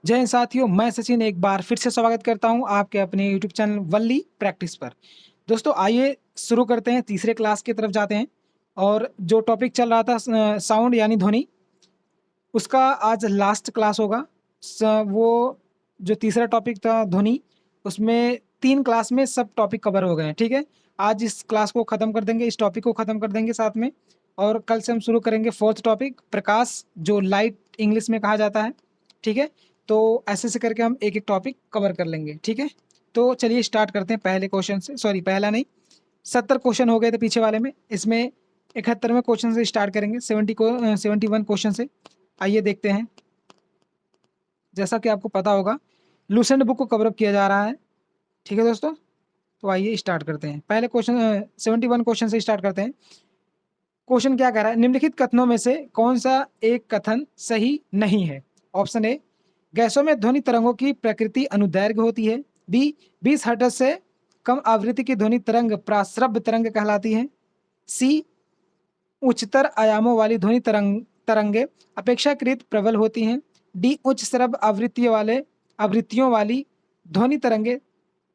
जय हिंद साथियों, मैं सचिन एक बार फिर से स्वागत करता हूं आपके अपने यूट्यूब चैनल वल्ली प्रैक्टिस पर। दोस्तों आइए शुरू करते हैं, तीसरे क्लास की तरफ जाते हैं। और जो टॉपिक चल रहा था साउंड यानी ध्वनि, उसका आज लास्ट क्लास होगा। वो जो तीसरा टॉपिक था ध्वनि, उसमें 3 क्लास में सब टॉपिक कवर हो गए हैं। ठीक है, आज इस क्लास को ख़त्म कर देंगे, इस टॉपिक को ख़त्म कर देंगे साथ में। और कल से हम शुरू करेंगे 4th टॉपिक प्रकाश, जो लाइट इंग्लिश में कहा जाता है। ठीक है, तो ऐसे करके हम एक एक टॉपिक कवर कर लेंगे। ठीक है, तो चलिए स्टार्ट करते हैं पहले क्वेश्चन से। सॉरी, पहला नहीं, 70 क्वेश्चन हो गए थे पीछे वाले में, इसमें 71वें क्वेश्चन से स्टार्ट करेंगे। 71 क्वेश्चन से आइए देखते हैं। जैसा कि आपको पता होगा, लूसेंट बुक को कवर अप किया जा रहा है। ठीक है दोस्तों, तो आइए स्टार्ट करते हैं। पहले क्वेश्चन 71 क्वेश्चन से स्टार्ट करते हैं। क्वेश्चन क्या कह रहा है? निम्नलिखित कथनों में से कौन सा एक कथन सही नहीं है? ऑप्शन ए, गैसों में ध्वनि तरंगों की प्रकृति अनुदैर्घ्य होती है। बी, 20 हर्ट्ज से कम आवृत्ति की ध्वनि तरंग प्राश्रव्य तरंग कहलाती है। सी, उच्चतर आयामों वाली ध्वनि तरंगे अपेक्षाकृत प्रबल होती हैं। डी, उच्च श्रव्य आवृत्तियों वाली ध्वनि तरंगे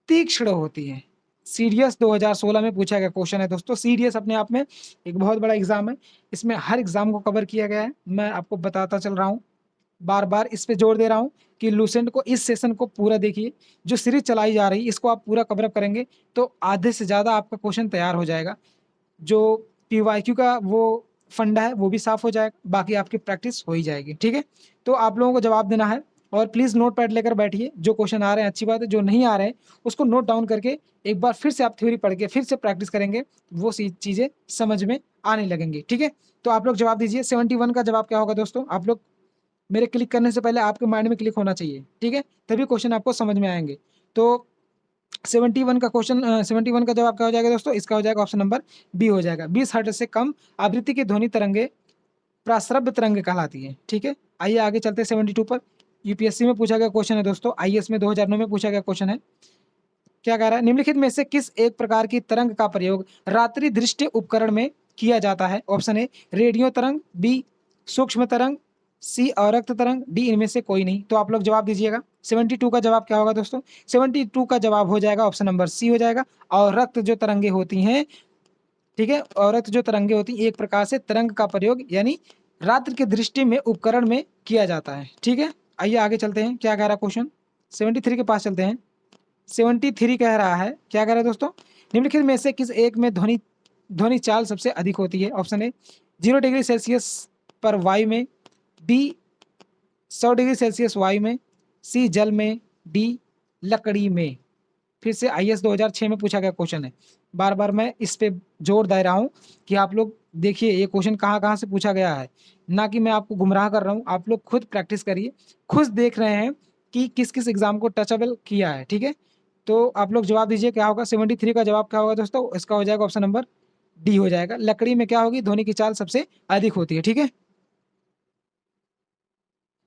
तीक्ष्ण होती हैं। सीडीएस 2016 में पूछा गया क्वेश्चन है दोस्तों। सीडीएस अपने आप में एक बहुत बड़ा एग्जाम है, इसमें हर एग्जाम को कवर किया गया है। मैं आपको बताता चल रहा हूँ, बार बार इस पे जोर दे रहा हूँ कि लूसेंट को, इस सेशन को पूरा देखिए। जो सीरीज चलाई जा रही है, इसको आप पूरा कवर अप करेंगे तो आधे से ज़्यादा आपका क्वेश्चन तैयार हो जाएगा। जो पीवाईक्यू का वो फंडा है वो भी साफ हो जाएगा, बाकी आपकी प्रैक्टिस हो ही जाएगी। ठीक है, तो आप लोगों को जवाब देना है और प्लीज़ नोट पैड लेकर बैठिए। जो क्वेश्चन आ रहे हैं अच्छी बात है, जो नहीं आ रहे हैं उसको नोट डाउन करके एक बार फिर से आप थ्योरी पढ़ के फिर से प्रैक्टिस करेंगे, वो चीज़ें समझ में आने लगेंगी। ठीक है, तो आप लोग जवाब दीजिए। 71 का जवाब क्या होगा दोस्तों? आप लोग मेरे क्लिक करने से पहले आपके माइंड में क्लिक होना चाहिए। ठीक है, तभी क्वेश्चन आपको समझ में आएंगे। तो 71 का क्वेश्चन 71 का जवाब क्या हो जाएगा दोस्तों? इसका हो जाएगा ऑप्शन नंबर बी हो जाएगा। 20 हर्ट्ज से कम आवृत्ति की ध्वनि तरंगे प्राश्रव्य तरंगे कहलाती है। ठीक है, आइए आगे चलते हैं 72 पर। यूपीएससी में पूछा गया क्वेश्चन है दोस्तों, आईएएस में 2009 में पूछा गया क्वेश्चन है। क्या कह रहा है? निम्नलिखित में से किस एक प्रकार की तरंग का प्रयोग रात्रि दृष्टि उपकरण में किया जाता है? ऑप्शन ए, रेडियो तरंग। बी, सूक्ष्म तरंग। सी, अवरक्त तरंग। डी, इनमें से कोई नहीं। तो आप लोग जवाब दीजिएगा। 72 का जवाब क्या होगा दोस्तों? 72 का जवाब हो जाएगा ऑप्शन नंबर सी हो जाएगा। अवरक्त जो तरंगे होती हैं, ठीक है, अवरक्त जो तरंगे होती हैं, एक प्रकार से तरंग का प्रयोग यानी रात्रि की दृष्टि में उपकरण में किया जाता है। ठीक है, आइए आगे चलते हैं। क्या कह रहा है क्वेश्चन? 73 के पास चलते हैं। 73 कह रहा है, क्या कह रहा है दोस्तों? निम्नलिखित में से किस एक में ध्वनि चाल सबसे अधिक होती है? ऑप्शन ए, 0 डिग्री सेल्सियस पर वायु में। बी, 100 डिग्री सेल्सियस वायु में। सी, जल में। डी, लकड़ी में। फिर से आईएएस 2006 में पूछा गया क्वेश्चन है। बार बार मैं इस पे जोर दे रहा हूँ कि आप लोग देखिए ये क्वेश्चन कहाँ कहाँ से पूछा गया है, ना कि मैं आपको गुमराह कर रहा हूँ। आप लोग खुद प्रैक्टिस करिए, खुद देख रहे हैं कि किस किस एग्जाम को टचेबल किया है। ठीक है, तो आप लोग जवाब दीजिए क्या होगा। 73 का जवाब क्या होगा दोस्तों? इसका हो जाएगा ऑप्शन नंबर डी हो जाएगा। लकड़ी में क्या होगी? ध्वनि की चाल सबसे अधिक होती है। ठीक है,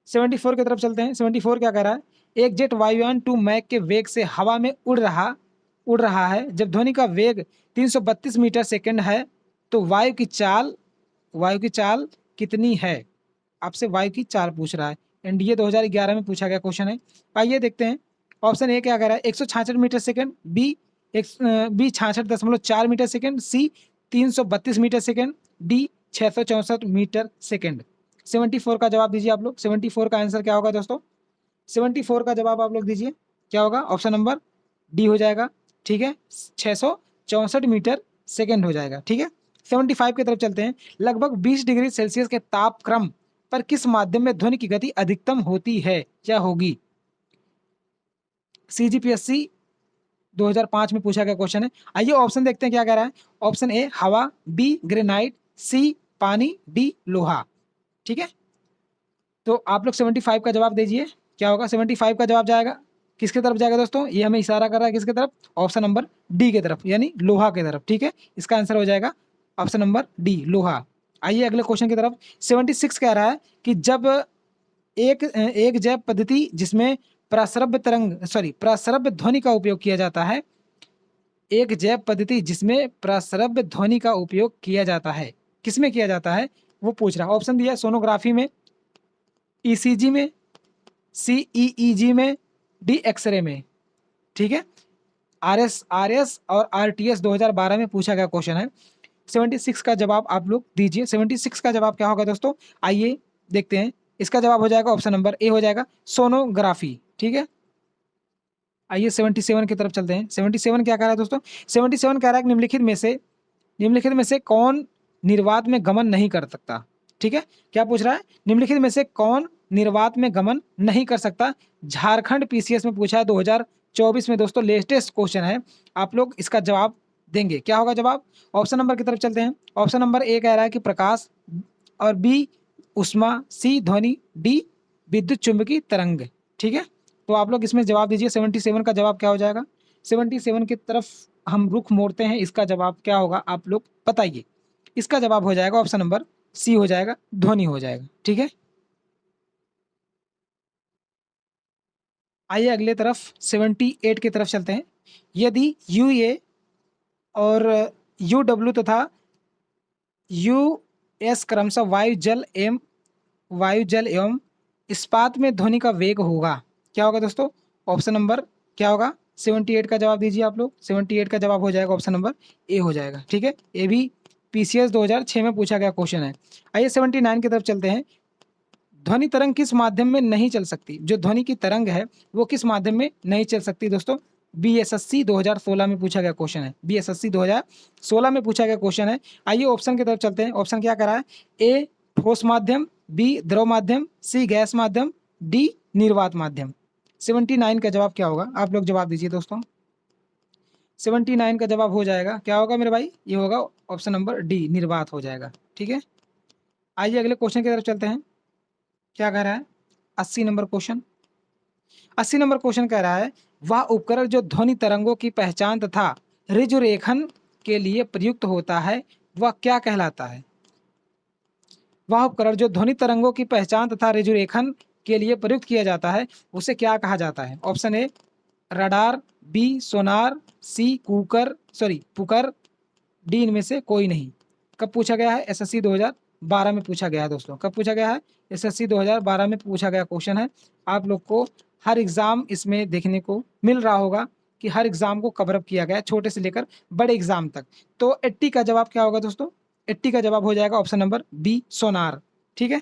74 की तरफ चलते हैं। 74 क्या कह रहा है? एक जेट वायुयान 2 मैक के वेग से हवा में उड़ रहा है। जब ध्वनि का वेग 332 मीटर सेकंड है तो वायु की चाल कितनी है? आपसे वायु की चाल पूछ रहा है। एनडीए 2011 में पूछा गया क्वेश्चन है। आइए देखते हैं। ऑप्शन ए क्या कह रहा है? 166 metre second. B, 66.4 metre second. C, 332 metre second. D, 664 metre second. 74 का जवाब दीजिए आप लोग। 74 का आंसर क्या होगा दोस्तों? 74 का जवाब आप लोग दीजिए, क्या होगा? ऑप्शन नंबर डी हो जाएगा। ठीक है, 664 मीटर सेकंड हो जाएगा। ठीक है, 75 की तरफ चलते हैं। लगभग 20 डिग्री सेल्सियस के तापक्रम पर किस माध्यम में ध्वनि की गति अधिकतम होती है? क्या होगी? सीजीपीएससी 2005 में पूछा गया क्वेश्चन है। आइए ऑप्शन देखते हैं क्या कह रहा है। ऑप्शन ए, हवा। B, granite. सी, पानी। डी, लोहा। ठीक है, तो आप लोग 75 का जवाब दीजिए, क्या होगा? 75 का जवाब जाएगा किसके तरफ जाएगा दोस्तों? ये हमें इशारा कर रहा है किसके तरफ? ऑप्शन नंबर डी के तरफ, यानी लोहा के तरफ। ठीक है, इसका आंसर हो जाएगा ऑप्शन नंबर डी, लोहा। आइए अगले क्वेश्चन की तरफ। 76 कह रहा है कि जब एक जैव पद्धति जिसमें प्राश्रव्य ध्वनि का उपयोग किया जाता है, एक जैव पद्धति जिसमें प्राश्रव्य ध्वनि का उपयोग किया जाता है, किसमें किया जाता है वो पूछ रहा है। ऑप्शन दिया, सोनोग्राफी में, ईसीजी में, CEEG में, D एक्सरे में, ठीक है। RS और RTS 2012 में पूछा गया क्वेश्चन है। 76 का जवाब आप लोग दीजिए। 76 का जवाब क्या होगा दोस्तों, आइए देखते हैं। इसका जवाब हो जाएगा ऑप्शन नंबर ए हो जाएगा, सोनोग्राफी, ठीक है। आइए 77 की तरफ चलते हैं। 77 क्या कह रहा है दोस्तों, 77 कह रहा है कि निम्नलिखित में से कौन निर्वात में गमन नहीं कर सकता, ठीक है। क्या पूछ रहा है, निम्नलिखित में से कौन निर्वात में गमन नहीं कर सकता। झारखंड PCS में पूछा है 2024 में दोस्तों, लेटेस्ट क्वेश्चन है। आप लोग इसका जवाब देंगे, क्या होगा जवाब। ऑप्शन नंबर की तरफ चलते हैं। ऑप्शन नंबर ए कह रहा है कि प्रकाश, और बी उष्मा, सी ध्वनि, डी विद्युत चुंबकीय तरंग, ठीक है। तो आप लोग इसमें जवाब दीजिए। 77 का जवाब क्या हो जाएगा, 77 की तरफ हम रुख मोड़ते हैं, इसका जवाब क्या होगा आप लोग बताइए। इसका जवाब हो जाएगा ऑप्शन नंबर सी हो जाएगा, ध्वनि हो जाएगा, ठीक है। आइए अगले तरफ 78 की तरफ चलते हैं। यदि UA और UW तथा US क्रमशः वायु जल एवं इस्पात में ध्वनि का वेग होगा, क्या होगा दोस्तों। ऑप्शन नंबर क्या होगा, 78 का जवाब दीजिए आप लोग। 78 का जवाब हो जाएगा ऑप्शन नंबर ए हो जाएगा, ठीक है। ये भी PCS 2006 में पूछा गया क्वेश्चन है। आइए 79 की तरफ चलते हैं। ध्वनि तरंग किस माध्यम में नहीं चल सकती, जो ध्वनि की तरंग है वो किस माध्यम में नहीं चल सकती दोस्तों। BSSC 2016 में पूछा गया क्वेश्चन है। BSSC 2016 में पूछा गया क्वेश्चन है। आइए ऑप्शन की तरफ चलते हैं। ऑप्शन क्या कह रहा है, ए ठोस माध्यम, बी द्रव माध्यम, सी गैस माध्यम, डी निर्वात माध्यम। 79 का जवाब क्या होगा, आप लोग जवाब दीजिए दोस्तों। 79 का जवाब हो जाएगा, क्या होगा मेरे भाई, ये होगा ऑप्शन नंबर डी, निर्वात हो जाएगा, ठीक है। आइए अगले क्वेश्चन की तरफ चलते हैं। क्या कह रहा है 80 नंबर क्वेश्चन। 80 नंबर क्वेश्चन कह रहा है, वह उपकरण जो ध्वनि तरंगों की पहचान तथा ऋजुरेखन के लिए प्रयुक्त होता है वह क्या कहलाता है। वह उपकरण जो ध्वनि तरंगों की पहचान तथा ऋजुरेखन के लिए प्रयुक्त किया जाता है उसे क्या कहा जाता है। Option A radar, B sonar, C पुकर, डी इनमें से कोई नहीं। कब पूछा गया है, SSC 2012 में पूछा गया है दोस्तों। कब पूछा गया है, SSC 2012 में पूछा गया क्वेश्चन है। आप लोग को हर एग्जाम इसमें देखने को मिल रहा होगा कि हर एग्जाम को कवर अप किया गया, छोटे से लेकर बड़े एग्जाम तक। तो 80 का जवाब क्या होगा दोस्तों, 80 का जवाब हो जाएगा ऑप्शन नंबर बी सोनार, ठीक है।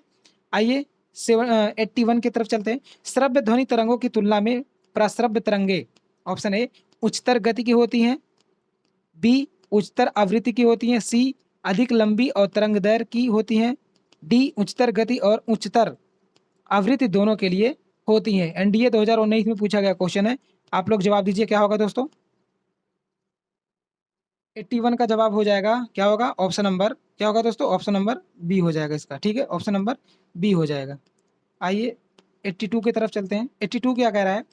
आइए 81 की तरफ चलते हैं। श्रव्य ध्वनि तरंगों की तुलना में प्रश्रव्य तरंगे, ऑप्शन ए उच्चतर गति की होती हैं, बी उच्चतर आवृत्ति की होती हैं, सी अधिक लंबी और तरंग दैर्घ्य की होती हैं, डी उच्चतर गति और उच्चतर आवृत्ति दोनों के लिए होती हैं। NDA 2019 में पूछा गया क्वेश्चन है। आप लोग जवाब दीजिए, क्या होगा दोस्तों। 81 का जवाब हो जाएगा, क्या होगा ऑप्शन नंबर, क्या होगा दोस्तों, ऑप्शन नंबर बी हो जाएगा इसका, ठीक है। ऑप्शन नंबर बी हो जाएगा। आइए 82 की तरफ चलते हैं। 82 क्या कह रहा है,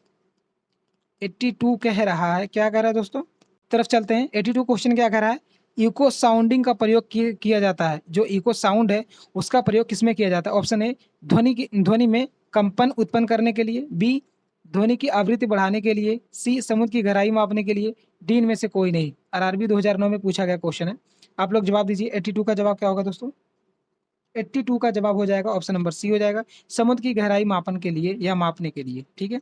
82 कह रहा है, क्या कह रहा है दोस्तों, तरफ चलते हैं। 82 क्वेश्चन क्या कह रहा है, इको साउंडिंग का प्रयोग किया जाता है। जो इको साउंड है उसका प्रयोग किसमें किया जाता है। ऑप्शन ए ध्वनि में कंपन उत्पन्न करने के लिए, बी ध्वनि की आवृत्ति बढ़ाने के लिए, सी समुद्र की गहराई मापने के लिए, डी इनमें से कोई नहीं। RRB 2009 में पूछा गया क्वेश्चन है। आप लोग जवाब दीजिए। 82 का जवाब क्या होगा दोस्तों, 82 का जवाब हो जाएगा ऑप्शन नंबर सी हो जाएगा, समुद्र की गहराई मापन के लिए या मापने के लिए, ठीक है।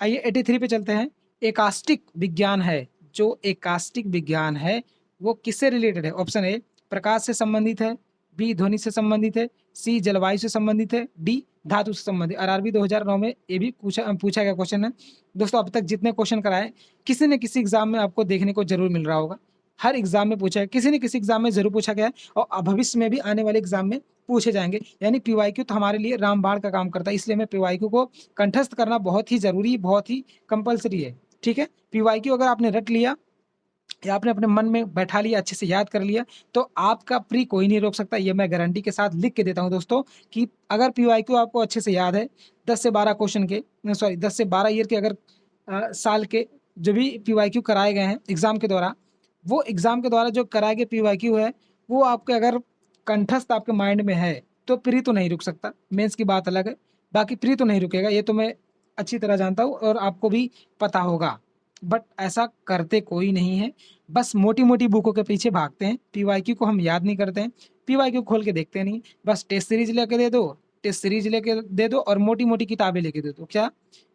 आइए 83 पे चलते हैं। एकास्टिक विज्ञान है, जो एकास्टिक विज्ञान है वो किससे रिलेटेड है। ऑप्शन ए प्रकाश से संबंधित है, बी ध्वनि से संबंधित है, सी जलवायु से संबंधित है, डी धातु से संबंधित। RRB 2009 में ये भी पूछा गया क्वेश्चन है दोस्तों। अब तक जितने क्वेश्चन कराए किसी न किसी एग्जाम में आपको देखने को जरूर मिल रहा होगा। हर एग्जाम में पूछा है, किसी न किसी एग्जाम में जरूर पूछा गया है और भविष्य में भी आने वाले एग्जाम में पूछे जाएंगे। यानी PYQ तो हमारे लिए रामबाण का काम करता है, इसलिए हमें PYQ को कंठस्थ करना बहुत ही जरूरी, बहुत ही कंपलसरी है, ठीक है। PYQ अगर आपने रट लिया या आपने अपने मन में बैठा लिया, अच्छे से याद कर लिया, तो आपका प्री कोई नहीं रोक सकता। ये मैं गारंटी के साथ लिख के देता हूं दोस्तों कि अगर PYQ आपको अच्छे से याद है, 10 से 12 क्वेश्चन के 10 से 12 ईयर के अगर साल के जो भी PYQ कराए गए हैं एग्जाम के द्वारा, वो एग्जाम के द्वारा जो कराए गए PYQ है वो आपके अगर कंठस्थ आपके माइंड में है तो प्री तो नहीं रुक सकता। मेंस की बात अलग है, बाकी प्री तो नहीं रुकेगा, ये तो मैं अच्छी तरह जानता हूँ और आपको भी पता होगा। बट ऐसा करते कोई नहीं है, बस मोटी मोटी बुकों के पीछे भागते हैं। PYQ को हम याद नहीं करते हैं, PYQ खोल के देखते नहीं, बस टेस्ट सीरीज लेके दे दो, टेस्ट सीरीज लेके दे दो और मोटी मोटी किताबें लेके दे दो। क्या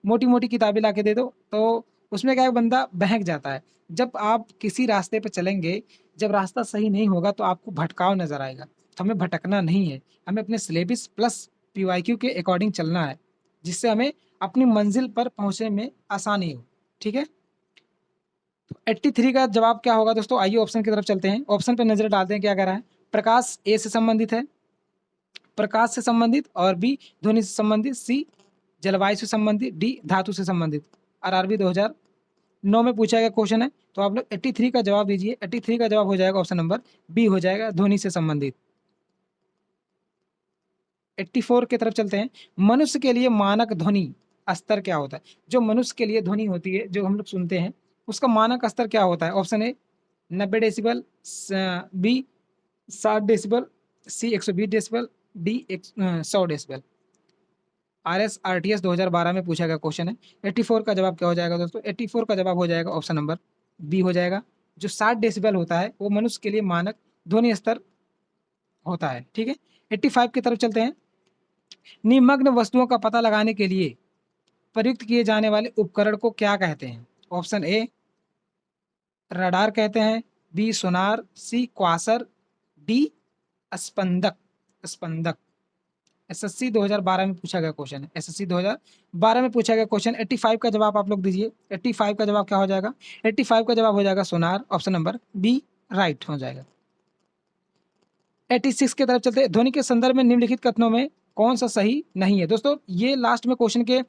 मोटी मोटी किताबें ला के दे दो, तो उसमें क्या है, बंदा बहक जाता है। जब आप किसी रास्ते पे चलेंगे, जब रास्ता सही नहीं होगा तो आपको भटकाव नजर आएगा। तो हमें भटकना नहीं है, हमें अपने सिलेबस प्लस पीवाईक्यू के अकॉर्डिंग चलना है, जिससे हमें अपनी मंजिल पर पहुंचने में आसानी हो। ठीक है, 83 का जवाब क्या होगा दोस्तों? आइए ऑप्शन की तरफ चलते हैं, ऑप्शन पे नजर डालते हैं क्या कह रहा है। प्रकाश ए से संबंधित है, प्रकाश से संबंधित, और बी ध्वनि से संबंधित, सी जलवायु से संबंधित, डी धातु से संबंधित। आरआरबी 2009 में पूछा गया क्वेश्चन है, तो आप लोग 83 का जवाब दीजिए। 83 का जवाब हो जाएगा ऑप्शन नंबर बी, हो जाएगा ध्वनि से संबंधित। 84 की तरफ चलते हैं। मनुष्य के लिए मानक ध्वनि स्तर क्या होता है? जो मनुष्य के लिए ध्वनि होती है, जो हम लोग सुनते हैं, उसका मानक स्तर क्या होता है? Option A 90 decibel, B 60 decibel, C 120 decibel, D 100 decibel. RSRTS 2012 में पूछा गया क्वेश्चन है। 84 का जवाब क्या हो जाएगा दोस्तों? 84 का जवाब हो जाएगा ऑप्शन नंबर बी, हो जाएगा। जो 60 डेसिबल होता है वो मनुष्य के लिए मानक ध्वनि स्तर होता है। ठीक है, 85 की तरफ चलते हैं। निमग्न वस्तुओं का पता लगाने के लिए प्रयुक्त किए जाने वाले उपकरण को क्या कहते हैं? ऑप्शन ए रडार कहते हैं, बी सोनार, सी क्वासर, डी स्पंदक। स्पंदक एसएससी 2012 में पूछा गया क्वेश्चन है। एसएससी 2012 में पूछा गया क्वेश्चन। 85 का जवाब आप लोग दीजिए। 85 का जवाब क्या हो जाएगा? 85 का जवाब हो जाएगा सोनार, ऑप्शन नंबर बी राइट हो जाएगा। 86 की तरफ चलते हैं। ध्वनि के संदर्भ में निम्नलिखित कथनों में कौन सा सही नहीं है? दोस्तों ये लास्ट में क्वेश्चन के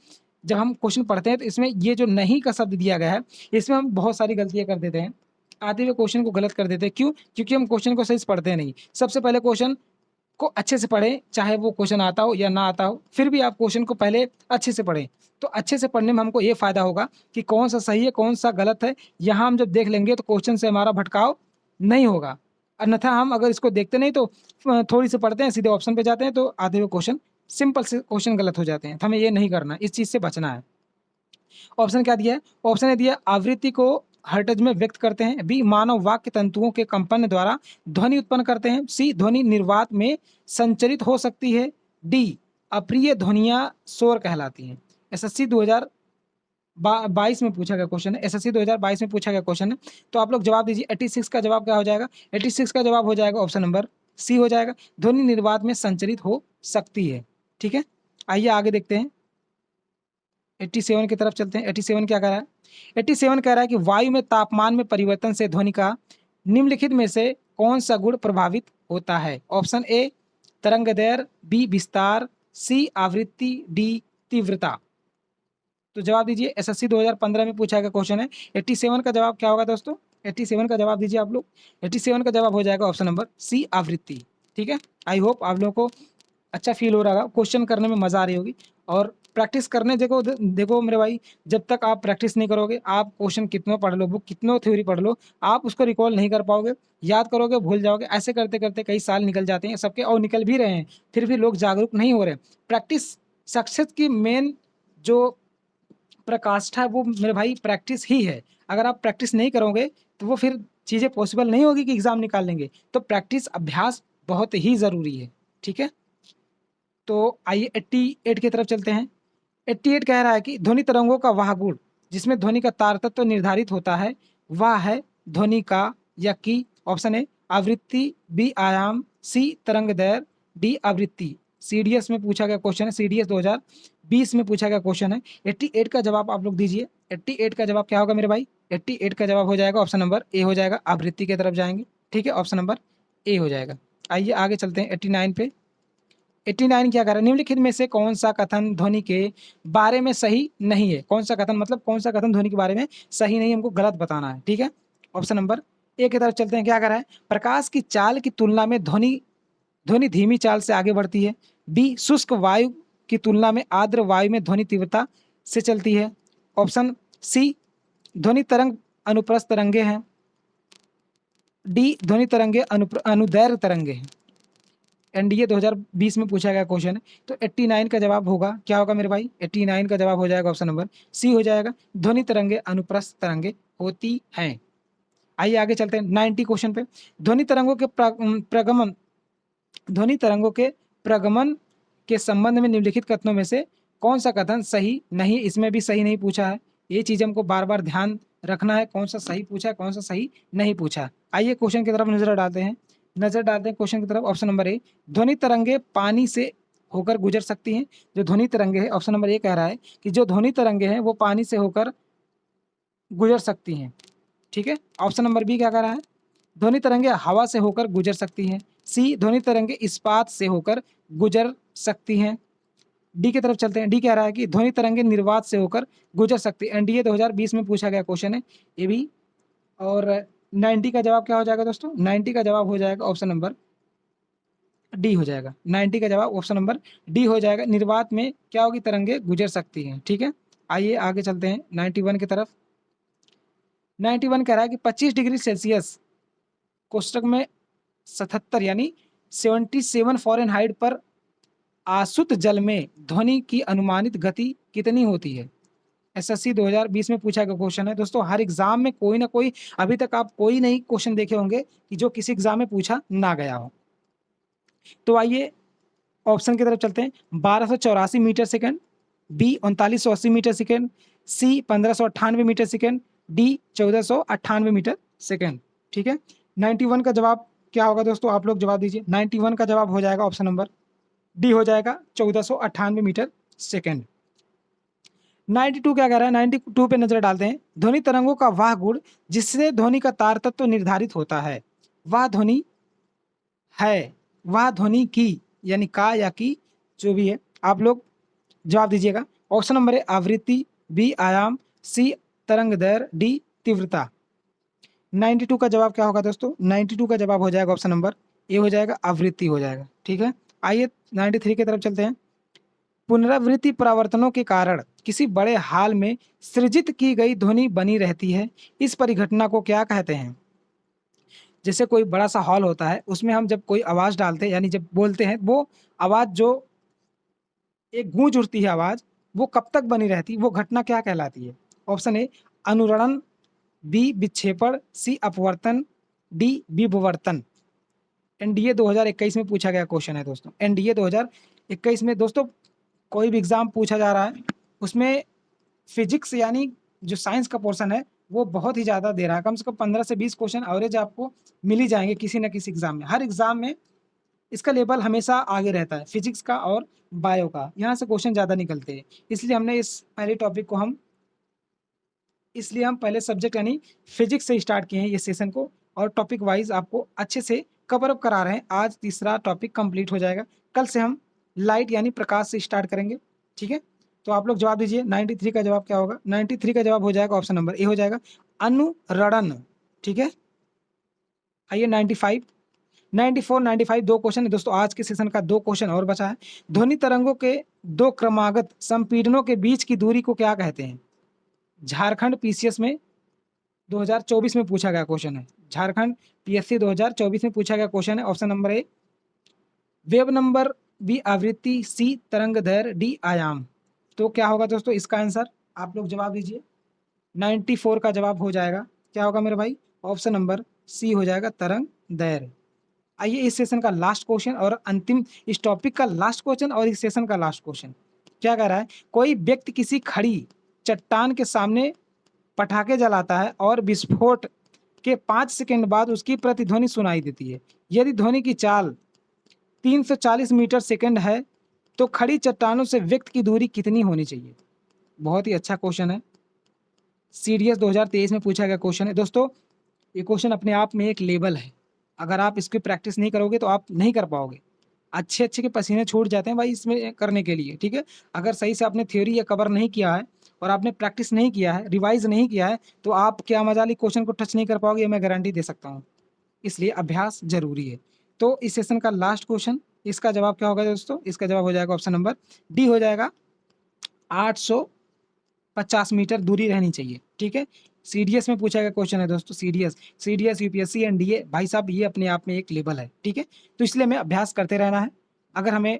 जब हम क्वेश्चन पढ़ते हैं तो इसमें ये जो नहीं का शब्द दिया गया है, इसमें हम बहुत सारी गलतियां कर देते हैं, आते हुए क्वेश्चन को गलत कर देते हैं। क्यों? क्योंकि हम क्वेश्चन को सही से पढ़ते नहीं। सबसे पहले क्वेश्चन को अच्छे से पढ़ें, चाहे वो क्वेश्चन आता हो या ना आता हो, फिर भी आप क्वेश्चन को पहले अच्छे से पढ़ें। तो अच्छे से पढ़ने में हमको ये फायदा होगा कि कौन सा सही है, कौन सा गलत है। यहाँ हम जब देख लेंगे तो क्वेश्चन से हमारा भटकाव नहीं होगा। अन्यथा हम अगर इसको देखते नहीं तो थोड़ी सी पढ़ते हैं, सीधे ऑप्शन पे जाते हैं, तो आधे हुए क्वेश्चन, सिंपल से क्वेश्चन गलत हो जाते हैं। तो हमें ये नहीं करना, इस चीज़ से बचना है। ऑप्शन क्या दिया है? ऑप्शन ने दिया आवृत्ति को हर्ट्ज में व्यक्त करते हैं, बी मानव वाक्य तंतुओं के कंपन द्वारा ध्वनि उत्पन्न करते हैं, सी ध्वनि निर्वात में संचरित हो सकती है, डी अप्रिय ध्वनियां शोर कहलाती हैं। एसएससी 2022 में पूछा गया क्वेश्चन है। एसएससी 2022 में पूछा गया क्वेश्चन है, तो आप लोग जवाब दीजिए। 86 का जवाब क्या हो जाएगा? 86 का जवाब हो जाएगा ऑप्शन नंबर सी, हो जाएगा ध्वनि निर्वात में संचरित हो सकती है। ठीक है, आइए आगे देखते हैं। 87 की तरफ चलते हैं। 87 क्या कह रहा है? 87 कह रहा है कि वायु में तापमान में परिवर्तन से ध्वनि का निम्नलिखित में से कौन सा गुण प्रभावित होता है? ऑप्शन ए तरंगदैर्घ्य, बी विस्तार, सी आवृत्ति, डी तीव्रता। तो जवाब दीजिए। एसएससी 2015 में पूछा गया क्वेश्चन है। 87 का जवाब क्या होगा दोस्तों? 87 का जवाब दीजिए आप लोग। 87 का जवाब हो जाएगा ऑप्शन नंबर सी आवृत्ति। ठीक है, आई होप आप लोगों को अच्छा फील हो रहा होगा, क्वेश्चन करने में मजा आ रही होगी। और प्रैक्टिस करने देखो मेरे भाई, जब तक आप प्रैक्टिस नहीं करोगे, आप क्वेश्चन कितनों पढ़ लो, बुक कितनों थ्योरी पढ़ लो, आप उसको रिकॉल नहीं कर पाओगे, याद करोगे भूल जाओगे। ऐसे करते करते कई साल निकल जाते हैं सबके, और निकल भी रहे हैं, फिर भी लोग जागरूक नहीं हो रहे। प्रैक्टिस सक्सेस की मेन जो प्रकाष्ठा है वो मेरे भाई प्रैक्टिस ही है। अगर आप प्रैक्टिस नहीं करोगे तो वो फिर चीज़ें पॉसिबल नहीं होगी कि एग्जाम निकाल लेंगे। तो प्रैक्टिस अभ्यास बहुत ही ज़रूरी है। ठीक है, तो आइए 88 की तरफ चलते हैं। 88 कह रहा है कि ध्वनि तरंगों का वह गुण जिसमें ध्वनि का तार तत्व निर्धारित होता है, वह है ध्वनि का या की। ऑप्शन ए आवृत्ति, बी आयाम, सी तरंग दैर्घ्य, डी आवृत्ति। सीडीएस में पूछा गया क्वेश्चन है, सीडीएस 2020 में पूछा गया क्वेश्चन है। 88 का जवाब आप लोग दीजिए। 88 का जवाब क्या होगा मेरे भाई? 88 का जवाब हो जाएगा ऑप्शन नंबर ए, हो जाएगा आवृत्ति की तरफ जाएंगे। ठीक है, ऑप्शन नंबर ए हो जाएगा। आइए आगे चलते हैं 89 पे। 89 क्या कर रहा है? निम्नलिखित में से कौन सा कथन ध्वनि के बारे में सही नहीं है? कौन सा कथन मतलब कौन सा कथन ध्वनि के बारे में सही नहीं, हमको गलत बताना है। ठीक है, ऑप्शन नंबर ए की तरफ चलते हैं। क्या कर रहा है? प्रकाश की चाल की तुलना में ध्वनि ध्वनि धीमी चाल से आगे बढ़ती है, बी शुष्क वायु की तुलना में आर्द्र वायु में ध्वनि तीव्रता से चलती है, ऑप्शन सी ध्वनि तरंग अनुप्रस्थ तरंगे हैं, डी ध्वनि तरंगे अनुदैर्घ्य तरंगे हैं। एनडीए 2020 में पूछा गया क्वेश्चन है। तो 89 का जवाब होगा क्या होगा मेरे भाई? 89 का जवाब हो जाएगा ऑप्शन नंबर सी, हो जाएगा ध्वनि तरंगे अनुप्रस्थ तरंगे होती हैं। आइए आगे चलते हैं 90 क्वेश्चन पे। ध्वनि तरंगों के प्रगमन के संबंध में निम्नलिखित कथनों में से कौन सा कथन सही नहीं, इसमें भी सही नहीं पूछा है। ये चीज हमको बार बार ध्यान रखना है, कौन सा सही पूछा है, कौन सा सही नहीं पूछा। आइए क्वेश्चन की तरफ नजर डालते हैं क्वेश्चन की तरफ। ऑप्शन नंबर ए, ध्वनि तरंगे पानी से होकर गुजर सकती हैं। जो ध्वनि तरंगे है, ऑप्शन नंबर ए कह रहा है कि जो ध्वनि तरंगे हैं वो पानी से होकर गुजर सकती हैं। ठीक है। ऑप्शन नंबर बी क्या कह रहा है, ध्वनि तरंगे हवा से होकर गुजर सकती हैं। सी, ध्वनि तरंगे इस्पात से होकर गुजर सकती हैं। डी की तरफ चलते हैं। डी कह रहा है कि ध्वनि तरंगे निर्वात से होकर गुजर सकती है। एनडीए 2020 में पूछा गया क्वेश्चन है ये भी। और 90 का जवाब क्या हो जाएगा दोस्तों, 90 का जवाब हो जाएगा ऑप्शन नंबर डी हो जाएगा। 90 का जवाब ऑप्शन नंबर डी हो जाएगा। निर्वात में क्या होगी, तरंगे गुजर सकती हैं। ठीक है। आइए आगे चलते हैं 91 की तरफ। 91 कह रहा है कि 25 डिग्री सेल्सियस कोष्टक में 77 यानी 77 फ़ारेनहाइट पर आसुत जल में ध्वनि की अनुमानित गति कितनी होती है। एसएससी 2020 में पूछा गया क्वेश्चन है दोस्तों। हर एग्जाम में कोई ना कोई, अभी तक आप कोई नहीं क्वेश्चन देखे होंगे कि जो किसी एग्जाम में पूछा ना गया हो। तो आइए ऑप्शन की तरफ चलते हैं। 1284 metre second, B 3980 metre second, C 1598 metre second, D 1498 metre second. ठीक है। 91 का जवाब क्या होगा दोस्तों, आप लोग जवाब दीजिए। 91 का जवाब हो जाएगा ऑप्शन नंबर डी हो जाएगा, 1498 मीटर सेकंड। 92 क्या कह रहा है, 92 पे नजर डालते हैं। ध्वनि तरंगों का वह गुण जिससे ध्वनि का तार तत्व निर्धारित होता है, वह ध्वनि है, वह ध्वनि की, यानी का या की, जो भी है, आप लोग जवाब दीजिएगा। ऑप्शन नंबर है आवृत्ति, बी आयाम, सी तरंग दैर्घ्य, डी तीव्रता। 92 का जवाब क्या होगा दोस्तों, 92 का जवाब हो जाएगा ऑप्शन नंबर ए हो जाएगा, आवृत्ति हो जाएगा। ठीक है। आइए 93 की तरफ चलते हैं। पुनरावृत्ति परावर्तनों के कारण किसी बड़े हाल में सृजित की गई ध्वनि बनी रहती है, इस परिघटना को क्या कहते हैं। जैसे कोई बड़ा सा हॉल होता है, उसमें हम जब कोई आवाज डालते हैं, यानी जब बोलते हैं, वो आवाज जो एक गूंज उठती है आवाज, वो कब तक बनी रहती है, वो घटना क्या कहलाती है। ऑप्शन ए अनुरणन, बी विक्षेपण, सी अपवर्तन, डी विवर्तन। एनडीए 2021 में पूछा गया क्वेश्चन है दोस्तों। एनडीए 2021 में दोस्तों कोई भी एग्जाम पूछा जा रहा है, उसमें फिजिक्स यानी जो साइंस का पोर्शन है वो बहुत ही ज़्यादा दे रहा है। कम से कम 15 से 20 क्वेश्चन एवरेज आपको मिल ही जाएंगे किसी न किसी एग्जाम में। हर एग्जाम में इसका लेवल हमेशा आगे रहता है, फिजिक्स का और बायो का, यहाँ से क्वेश्चन ज़्यादा निकलते हैं। इसलिए हमने इस पहले टॉपिक को हम पहले सब्जेक्ट यानी फिजिक्स से स्टार्ट किए हैं ये सेशन को, और टॉपिक वाइज आपको अच्छे से कवर अप करा रहे हैं। आज तीसरा टॉपिक कंप्लीट हो जाएगा, कल से हम लाइट यानी प्रकाश से स्टार्ट करेंगे। ठीक है। तो आप लोग जवाब दीजिए। 93 का जवाब क्या होगा, 93 का जवाब हो जाएगा ऑप्शन नंबर ए हो जाएगा, अनुरणन। ठीक है। आइए 95, 94, 95 दो क्वेश्चन है दोस्तों। आज के सेशन का दो क्वेश्चन और बचा है। ध्वनि तरंगों के दो क्रमागत संपीड़नों के बीच की दूरी को क्या कहते हैं। झारखंड पीसीएस में 2024 में पूछा गया क्वेश्चन है। झारखंड पीएससी 2024 में पूछा गया क्वेश्चन है। Option number A wave number, B आवृत्ति, सी तरंग दैर्घ्य, डी आयाम। तो क्या होगा दोस्तों इसका आंसर, आप लोग जवाब दीजिए। 94 का जवाब हो जाएगा, क्या होगा मेरे भाई, ऑप्शन नंबर सी हो जाएगा, तरंग दैर्घ्य। आइए इस सेशन का लास्ट क्वेश्चन और अंतिम, इस टॉपिक का लास्ट क्वेश्चन और इस सेशन का लास्ट क्वेश्चन क्या कह रहा है। कोई व्यक्ति किसी खड़ी चट्टान के सामने पटाखे जलाता है और विस्फोट के 5 सेकंड बाद उसकी प्रतिध्वनि सुनाई देती है। यदि ध्वनि की चाल 340 मीटर सेकंड है तो खड़ी चट्टानों से व्यक्ति की दूरी कितनी होनी चाहिए। बहुत ही अच्छा क्वेश्चन है, सीडीएस 2023 में पूछा गया क्वेश्चन है दोस्तों। ये क्वेश्चन अपने आप में एक लेवल है, अगर आप इसकी प्रैक्टिस नहीं करोगे तो आप नहीं कर पाओगे। अच्छे अच्छे के पसीने छूट जाते हैं भाई इसमें करने के लिए। ठीक है। अगर सही से आपने थ्योरी या कवर नहीं किया है और आपने प्रैक्टिस नहीं किया है, रिवाइज नहीं किया है, तो आप क्या मजाली क्वेश्चन को टच नहीं कर पाओगे, मैं गारंटी दे सकता हूँ। इसलिए अभ्यास जरूरी है। तो इस सेशन का लास्ट क्वेश्चन, इसका जवाब क्या होगा दोस्तों, इसका जवाब हो जाएगा ऑप्शन नंबर डी हो जाएगा, 850 मीटर दूरी रहनी चाहिए। ठीक है। सीडीएस में पूछा गया क्वेश्चन है दोस्तों। सीडीएस यूपीएससी एनडीए, भाई साहब ये अपने आप में एक लेवल है। ठीक है। तो इसलिए हमें अभ्यास करते रहना है। अगर हमें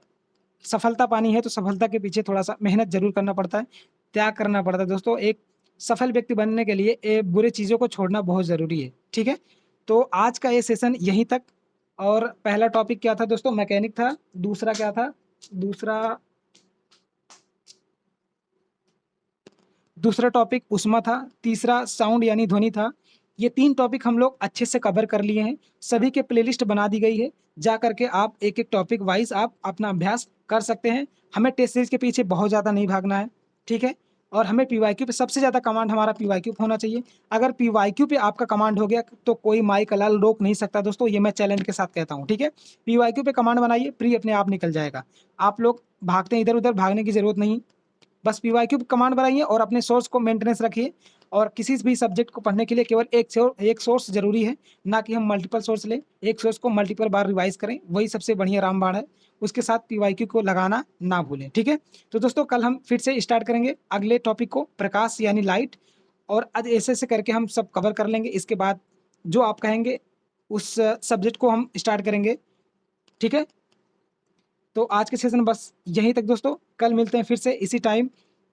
सफलता पानी है तो सफलता के पीछे थोड़ा सा मेहनत जरूर करना पड़ता है, त्याग करना पड़ता है दोस्तों। एक सफल व्यक्ति बनने के लिए बुरे चीज़ों को छोड़ना बहुत ज़रूरी है। ठीक है। तो आज का ये सेशन यहीं तक। और पहला टॉपिक क्या था दोस्तों, मैकेनिक था। दूसरा क्या था, दूसरा टॉपिक ऊष्मा था, तीसरा साउंड यानी ध्वनि था। ये 3 टॉपिक हम लोग अच्छे से कवर कर लिए हैं। सभी के प्लेलिस्ट बना दी गई है, जा करके आप एक-एक टॉपिक वाइज़ आप अपना अभ्यास कर सकते हैं। हमें टेस्ट सीरीज़ के पीछे बहुत ज़्यादा नहीं भागना है, ठीक है? और हमें पीवाईक्यू पे सबसे ज़्यादा कमांड हमारा पीवाईक्यू पे होना चाहिए। अगर पीवाईक्यू पे आपका कमांड हो गया तो कोई माई का लाल रोक नहीं सकता दोस्तों, ये मैं चैलेंज के साथ कहता हूँ, ठीक है? पीवाईक्यू पे कमांड बनाइए, प्री अपने आप निकल जाएगा। आप लोग भागते हैं इधर-उधर, भागने की ज़रूरत नहीं। बस पीवाईक्यू कमांड बनाइए और अपने सोर्स को मेंटेनेंस रखिए और किसी भी सब्जेक्ट को पढ़ने के लिए केवल एक सोर्स ज़रूरी है, ना कि हम मल्टीपल सोर्स लें। एक सोर्स को मल्टीपल बार रिवाइज़ करें, वही सबसे बढ़िया रामबाण है। उसके साथ पीवाईक्यू को लगाना ना भूलें, ठीक है? तो दोस्तों कल हम फिर से स्टार्ट करेंगे अगले टॉपिक को, प्रकाश यानी लाइट, और आज ऐसे-ऐसे करके हम सब कवर कर लेंगे। इसके बाद जो आप कहेंगे उस सब्जेक्ट को हम स्टार्ट करेंगे, ठीक है? तो आज के सेशन बस यहीं तक दोस्तों, कल मिलते हैं फिर से इसी टाइम,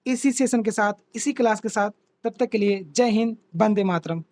इसी सेशन के साथ, इसी क्लास के साथ। तब तक के लिए जय हिंद, वंदे मातरम।